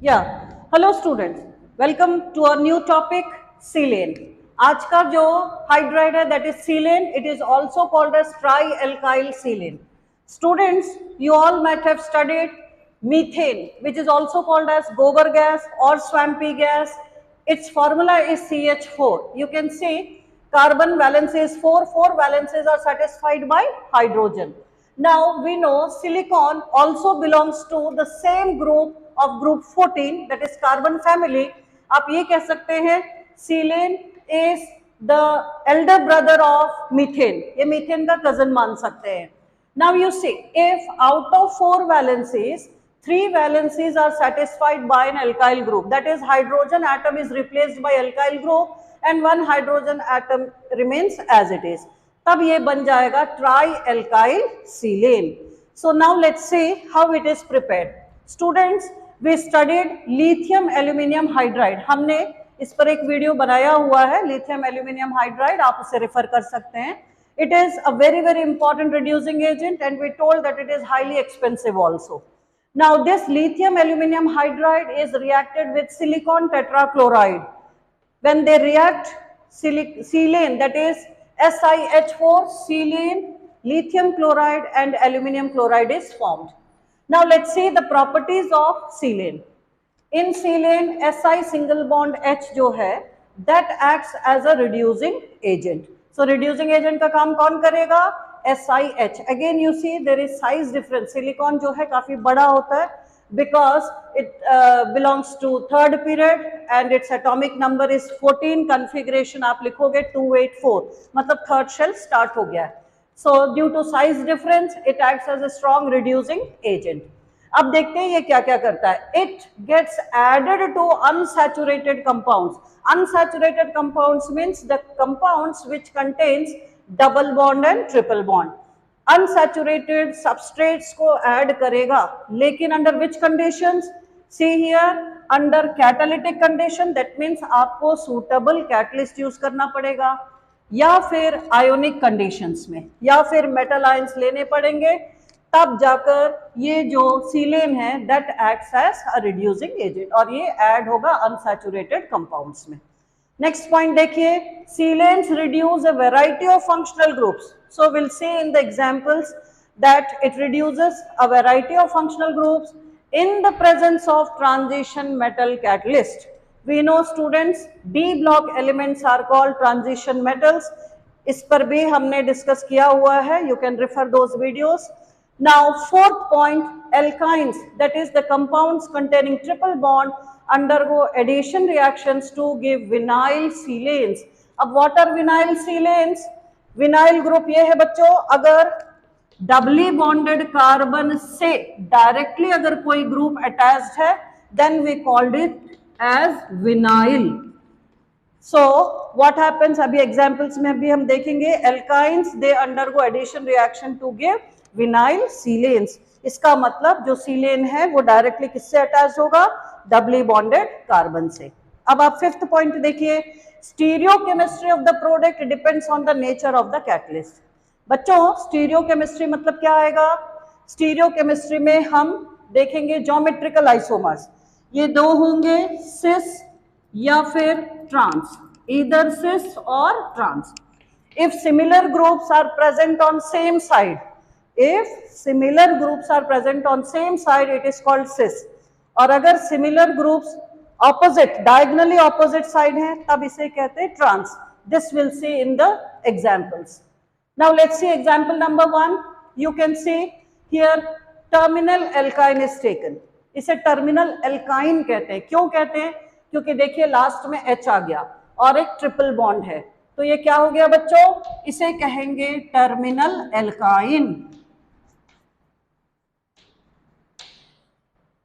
Yeah, hello students. Welcome to our new topic, silane. आज का जो hydride है that is silane. It is also called as trialkyl silane. Students, you all might have studied methane, which is also called as gobar gas or swampy gas. Its formula is CH4. You can see carbon valence is 4. 4 valences are satisfied by hydrogen. Now we know silicon also belongs to the same group of group 14, that is carbon family. आप ये कह सकते हैं silane is the elder brother of methane. ये methane का cousin मान सकते हैं. Now you see, if out of 4 valencies, 3 valencies are satisfied by an alkyl group, that is hydrogen atom is replaced by alkyl group and 1 hydrogen atom remains as it is. तब ये बन जाएगा trialkyl silane. So now let's see how it is prepared. Students, we studied lithium aluminium hydride. हमने इस पर एक video बनाया हुआ है, lithium aluminium hydride, आप उसे रेफर कर सकते हैं. It is a very important reducing agent and we told that it is highly expensive also. Now this lithium aluminium hydride is reacted with silicon tetrachloride. When they react, silane, that is SiH4, silane, lithium chloride and aluminium chloride is formed. Now let's see the properties of silane. In silane, Si single bond H जो है, that acts as a reducing agent. So reducing agent का काम कौन करेगा? SiH. Again you see there is size difference. Silicon जो है काफी बड़ा होता है because it belongs to third period and its atomic number is 14. Configuration आप लिखोगे 284, मतलब third shell start हो गया है. So due to size difference, it acts as a strong reducing agent. अब देखते हैं ये क्या क्या करता है. It gets added to unsaturated compounds. Unsaturated compounds means the compounds which contains double bond and triple bond. Unsaturated substrates को add करेगा, लेकिन under which conditions? See here, under catalytic condition, that means आपको suitable catalyst use करना पड़ेगा, या फिर ionic conditions में, या फिर metal ions लेने पड़ेंगे, तब जाकर ये जो silane है that acts as a reducing agent और ये add होगा unsaturated compounds में. Next point देखिए, silanes reduce a variety of functional groups. So we'll see in the examples that it reduces a variety of functional groups in the presence of transition metal catalyst. We know students, D block elements are called transition metals. इस पर भी हमने discuss किया हुआ है. You can refer those videos. Now fourth point, alkynes, that is the compounds containing triple bond undergo addition reactions to give vinyl silanes. अब what are vinyl silanes? Vinyl group ये है बच्चों, अगर doubly bonded carbon से directly अगर कोई group attached है, then we called it as vinyl. So what happens, अभी examples में भी हम देखेंगे, alkynes they undergo addition reaction to give vinyl silanes. इसका मतलब जो silane है वो डायरेक्टली किससे अटैच होगा? डबली बॉन्डेड कार्बन से. अब आप फिफ्थ पॉइंट देखिए, stereochemistry of the product depends on the nature of the catalyst. बच्चों स्टीरियोकेमिस्ट्री मतलब क्या आएगा? स्टीरियोकेमिस्ट्री में हम देखेंगे ज्योमेट्रिकल आइसोमर्स. ये दो होंगे सिस या फिर ट्रांस, ईदर सिस और trans. If similar groups are present on same side, if similar groups are present on same side, it is called cis. और अगर similar groups opposite, diagonally opposite side हैं, तब इसे कहते हैं trans. This we'll see in the examples. Now let's see example number 1. You can see here terminal alkyne is taken. इसे terminal alkyne कहते हैं. क्यों कहते हैं? क्योंकि देखिए लास्ट में H आ गया और एक ट्रिपल बॉन्ड है, तो ये क्या हो गया बच्चों? इसे कहेंगे terminal alkyne.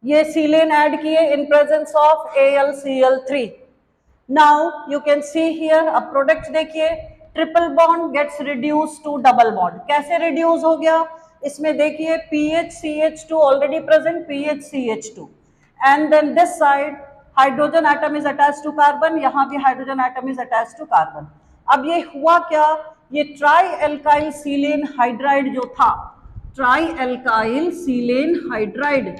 ये silane ऐड किए in presence of AlCl3. Now you can see here a product देखिए, triple bond gets reduced to double bond. कैसे reduce हो गया? इसमें देखिए PHCH2 already present, PHCH2, and then this side hydrogen atom is attached to carbon, यहाँ भी hydrogen atom is attached to carbon. अब ये हुआ क्या? ये trialkyl silane hydride जो था, trialkyl silane hydride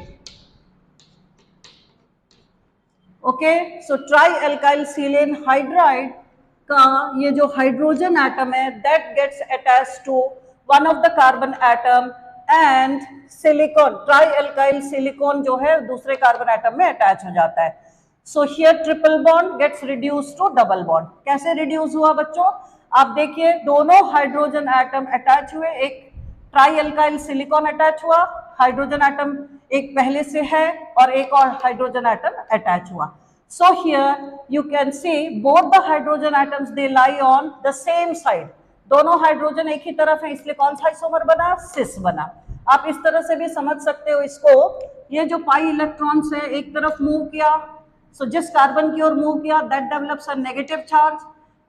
okay, so trialkyl silane hydride का ये जो हाइड्रोजन एटम है that gets attach to one of the carbon atom and silicon, trialkyl silicon जो है दूसरे कार्बन एटम में अटैच हो जाता है. So here triple bond gets reduce to double bond. कैसे रिड्यूस हुआ बच्चों? आप देखिए दोनों हाइड्रोजन एटम अटैच हुए, एक ट्राई एल्काइल सिलिकॉन अटैच हुआ, हाइड्रोजन एटम एक पहले से है और एक और हाइड्रोजन एटम अटैच हुआ. So here you can see both the hydrogen atoms they lie on the same side. दोनों हाइड्रोजन एक ही तरफ है इसलिए कौन सा आइसोमर बना? सिस बना. आप इस तरह से भी समझ सकते हो इसको. ये जो पाई इलेक्ट्रॉन्स है एक तरफ मूव किया, सो जिस कार्बन की ओर मूव किया that develops a negative charge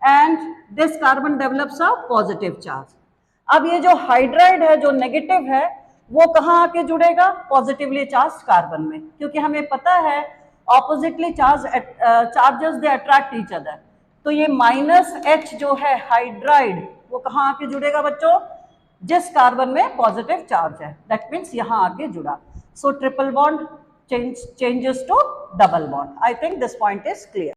and this carbon develops a positive charge. अब ये जो हाइड्राइड है जो नेगेटिव है वो कहाँ आके जुड़ेगा? पॉजिटिवली चार्ज कार्बन में, क्योंकि हमें पता है oppositely charges they attract each other. तो ये -H जो है हाइड्राइड वो कहाँ आके जुड़ेगा बच्चों? जिस कार्बन में पॉजिटिव चार्ज है, दैट मीन्स यहाँ आके जुड़ा. सो triple bond changes to double bond. I think this point is clear.